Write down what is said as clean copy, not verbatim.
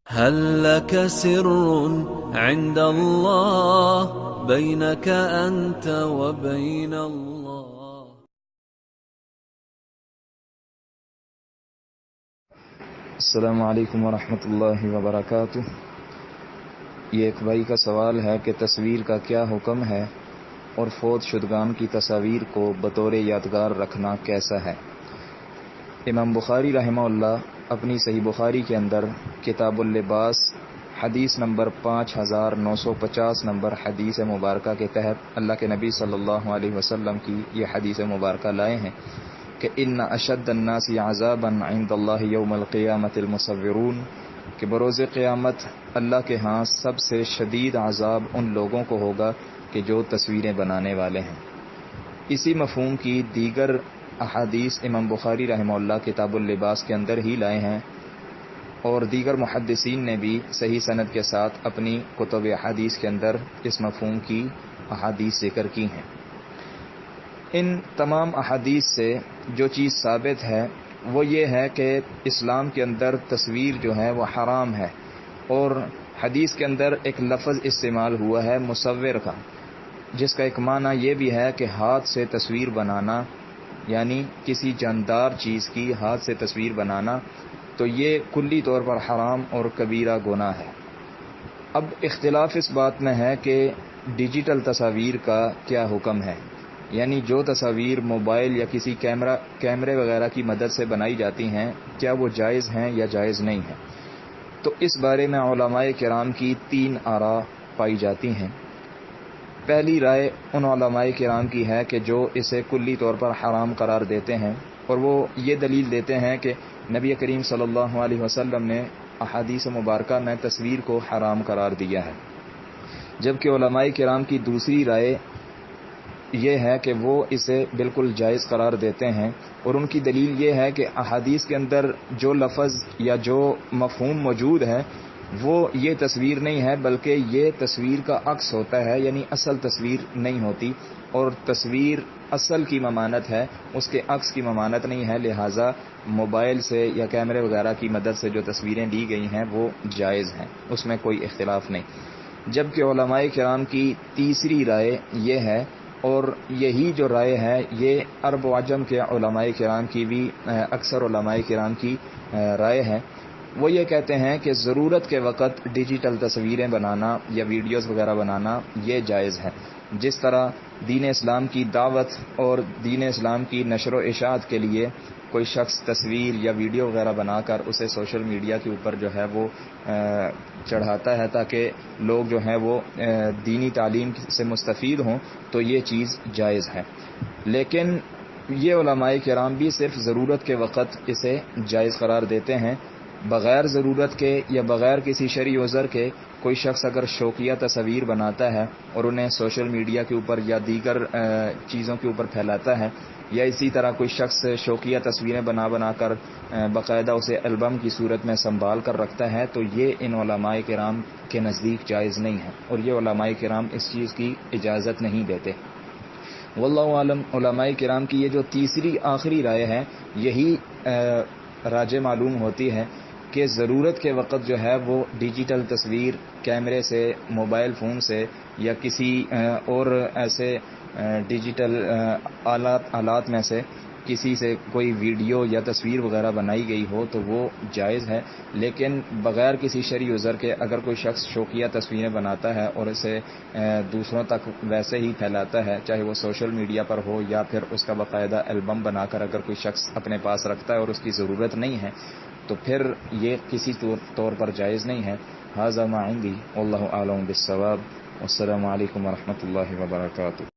هل لك سر عند الله بينك أنت وبين الله؟ السلام علیکم ورحمۃ اللہ وبرکاتہ۔ یہ ایک بھائی کا سوال ہے کہ تصویر کا کیا حکم ہے اور فوت شدگان کی تصاویر کو بطور یادگار رکھنا کیسا ہے؟ امام بخاری رحمہ اللہ اپنی صحیح بخاری کے اندر کتاب اللباس حدیث نمبر 5950 نمبر حدیث مبارکہ کے تحت اللہ کے نبی صلی اللہ علیہ وسلم کی یہ حدیث مبارکہ لائے ہیں کہ ان اشد الناس عذابا عند اللہ یوم القیامت المصورون، کہ بروز قیامت اللہ کے ہاں سب سے شدید عذاب ان لوگوں کو ہوگا کہ جو تصویریں بنانے والے ہیں۔ اسی مفہوم کی دیگر احادیث امام بخاری رحمہ اللہ کتاب اللباس کے اندر ہی لائے ہیں، اور دیگر محدثین نے بھی صحیح سند کے ساتھ اپنی کتب احادیث کے اندر اس مفہوم کی احادیث ذکر کی ہیں۔ ان تمام احادیث سے جو چیز ثابت ہے وہ یہ ہے کہ اسلام کے اندر تصویر جو ہے وہ حرام ہے، اور حدیث کے اندر ایک لفظ استعمال ہوا ہے مصور کا، جس کا ایک معنی یہ بھی ہے کہ ہاتھ سے تصویر بنانا، یعنی کسی جاندار چیز کی ہاتھ سے تصویر بنانا، تو یہ کلی طور پر حرام اور کبیرہ گناہ ہے۔ اب اختلاف اس بات میں ہے کہ ڈیجیٹل تصاویر کا کیا حکم ہے، یعنی جو تصاویر موبائل یا کسی کیمرے وغیرہ کی مدد سے بنائی جاتی ہیں، کیا وہ جائز ہیں یا جائز نہیں ہیں؟ تو اس بارے میں علماء کرام کی 3 آراء پائی جاتی ہیں۔ پہلی رائے ان علماء کرام کی ہے کہ جو اسے کلی طور پر حرام قرار دیتے ہیں، اور وہ یہ دلیل دیتے ہیں کہ نبی کریم صلی اللہ علیہ وسلم نے احادیث مبارکہ میں تصویر کو حرام قرار دیا ہے، جبکہ علماء کرام کی دوسری رائے یہ ہے کہ وہ اسے بالکل جائز قرار دیتے ہیں، اور ان کی دلیل یہ ہے کہ احادیث کے اندر جو لفظ یا جو مفہوم موجود ہے وہ یہ تصویر نہیں ہے، بلکہ یہ تصویر کا عکس ہوتا ہے، یعنی اصل تصویر نہیں ہوتی، اور تصویر اصل کی ممانت ہے، اس کے عکس کی ممانت نہیں ہے، لہٰذا موبائل سے یا کیمرے وغیرہ کی مدد سے جو تصویریں لی گئی ہیں وہ جائز ہیں، اس میں کوئی اختلاف نہیں۔ جبکہ علماء کرام کی تیسری رائے یہ ہے، اور یہی جو رائے ہے یہ عرب و عجم کے علماء کرام کی بھی اکثر علماء کرام کی رائے ہے، وہ یہ کہتے ہیں کہ ضرورت کے وقت ڈیجیٹل تصویریں بنانا یا ویڈیوز وغیرہ بنانا یہ جائز ہے۔ جس طرح دین اسلام کی دعوت اور دین اسلام کی نشر و اشاعت کے لیے کوئی شخص تصویر یا ویڈیو وغیرہ بنا کر اسے سوشل میڈیا کے اوپر جو ہے وہ چڑھاتا ہے تاکہ لوگ جو ہیں وہ دینی تعلیم سے مستفید ہوں، تو یہ چیز جائز ہے۔ لیکن یہ علماء کرام بھی صرف ضرورت کے وقت اسے جائز قرار دیتے ہیں، بغیر ضرورت کے یا بغیر کسی شرعی عذر کے کوئی شخص اگر شوقیہ تصاویر بناتا ہے اور انہیں سوشل میڈیا کے اوپر یا دیگر چیزوں کے اوپر پھیلاتا ہے، یا اسی طرح کوئی شخص شوقیہ تصویریں بنا کر باقاعدہ اسے البم کی صورت میں سنبھال کر رکھتا ہے، تو یہ ان علماء کرام کے نزدیک جائز نہیں ہے، اور یہ علماء کرام اس چیز کی اجازت نہیں دیتے۔ واللہ عالم، علماء کرام کی یہ جو تیسری آخری رائے ہے یہی راجح معلوم ہوتی ہے کہ ضرورت کے وقت جو ہے وہ ڈیجیٹل تصویر کیمرے سے، موبائل فون سے یا کسی اور ایسے ڈیجیٹل آلات میں سے کسی سے کوئی ویڈیو یا تصویر وغیرہ بنائی گئی ہو تو وہ جائز ہے، لیکن بغیر کسی شرعی عذر کے اگر کوئی شخص شوقیہ تصویریں بناتا ہے اور اسے دوسروں تک ویسے ہی پھیلاتا ہے، چاہے وہ سوشل میڈیا پر ہو یا پھر اس کا باقاعدہ البم بنا کر اگر کوئی شخص اپنے پاس رکھتا ہے اور اس کی ضرورت نہیں ہے، تو پھر یہ کسی طور پر جائز نہیں ہے۔ ھذا ما عندی واللہ اعلم بالصواب، والسلام علیکم ورحمۃ اللہ وبرکاتہ۔